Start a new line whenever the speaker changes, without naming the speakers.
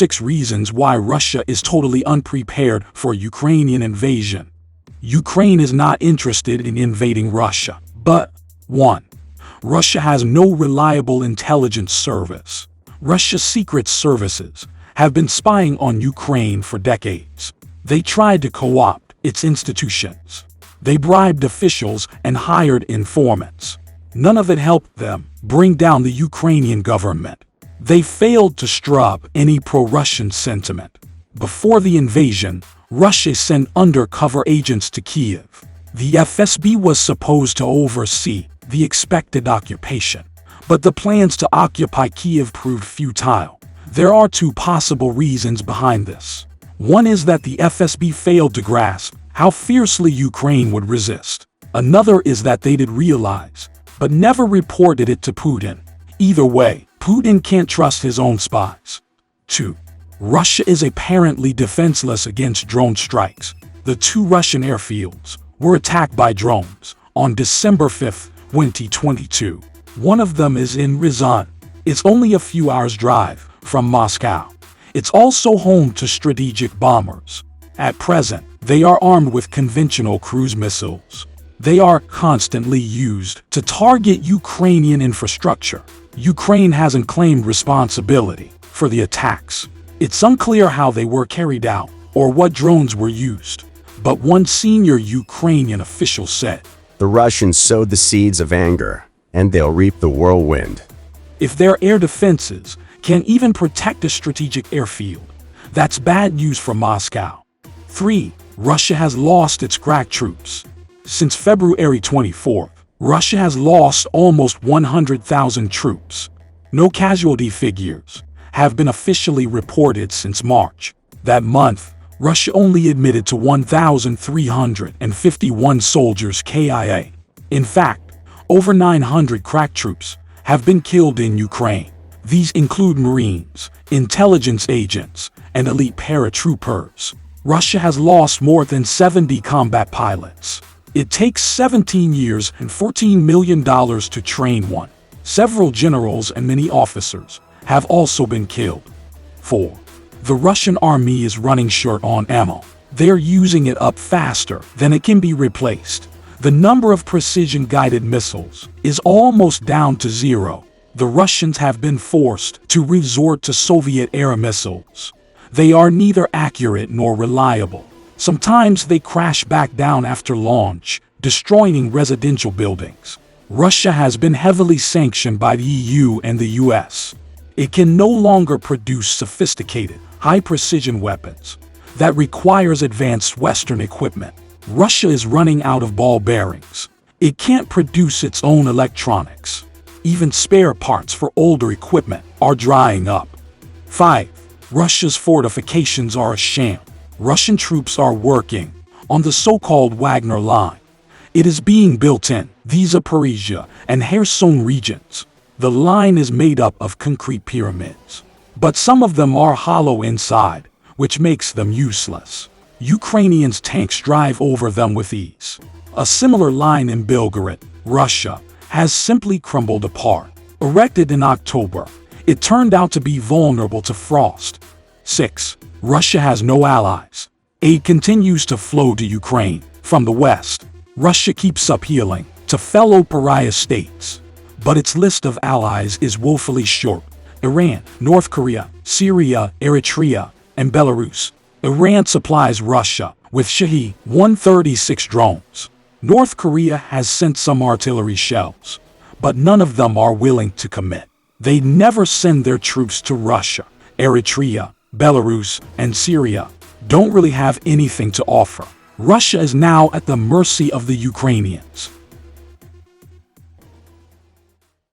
6 reasons why Russia is totally unprepared for Ukrainian invasion. Ukraine is not interested in invading Russia. But 1. Russia has no reliable intelligence service. Russia's secret services have been spying on Ukraine for decades. They tried to co-opt its institutions. They bribed officials and hired informants. None of it helped them bring down the Ukrainian government. They failed to stir up any pro-Russian sentiment. Before the invasion, Russia sent undercover agents to Kyiv. The FSB was supposed to oversee the expected occupation, but the plans to occupy Kyiv proved futile. There are 2 possible reasons behind this. One is that the FSB failed to grasp how fiercely Ukraine would resist. Another is that they did realize, but never reported it to Putin. Either way, Putin can't trust his own spies. 2. Russia is apparently defenseless against drone strikes. The 2 Russian airfields were attacked by drones on December 5, 2022. One of them is in Ryazan. It's only a few hours' drive from Moscow. It's also home to strategic bombers. At present, they are armed with conventional cruise missiles. They are constantly used to target Ukrainian infrastructure. Ukraine hasn't claimed responsibility for the attacks. It's unclear how they were carried out or what drones were used. But one senior Ukrainian official said,
"The Russians sowed the seeds of anger, and they'll reap the whirlwind."
If their air defenses can't even protect a strategic airfield, that's bad news for Moscow. 3. Russia has lost its crack troops. Since February 24th, Russia has lost almost 100,000 troops. No casualty figures have been officially reported since March. That month, Russia only admitted to 1,351 soldiers KIA. In fact, over 900 crack troops have been killed in Ukraine. These include Marines, intelligence agents, and elite paratroopers. Russia has lost more than 70 combat pilots. It takes 17 years and $14 million to train one. Several generals and many officers have also been killed. 4. The Russian army is running short on ammo. They're using it up faster than it can be replaced. The number of precision-guided missiles is almost down to 0. The Russians have been forced to resort to Soviet-era missiles. They are neither accurate nor reliable. Sometimes they crash back down after launch, destroying residential buildings. Russia has been heavily sanctioned by the EU and the US. It can no longer produce sophisticated, high-precision weapons. That requires advanced Western equipment. Russia is running out of ball bearings. It can't produce its own electronics. Even spare parts for older equipment are drying up. 5. Russia's fortifications are a sham. Russian troops are working on the so-called Wagner Line. It is being built in the Zaporizhia and Kherson regions. The line is made up of concrete pyramids, but some of them are hollow inside, which makes them useless. Ukrainians' tanks drive over them with ease. A similar line in Belgorod, Russia, has simply crumbled apart. Erected in October, it turned out to be vulnerable to frost. 6. Russia has no allies. Aid continues to flow to Ukraine from the West. Russia keeps appealing to fellow pariah states, but its list of allies is woefully short. Iran, North Korea, Syria, Eritrea, and Belarus. Iran supplies Russia with Shahed-136 drones. North Korea has sent some artillery shells, but none of them are willing to commit. They never send their troops to Russia. Eritrea, Belarus, and Syria don't really have anything to offer. Russia is now at the mercy of the Ukrainians.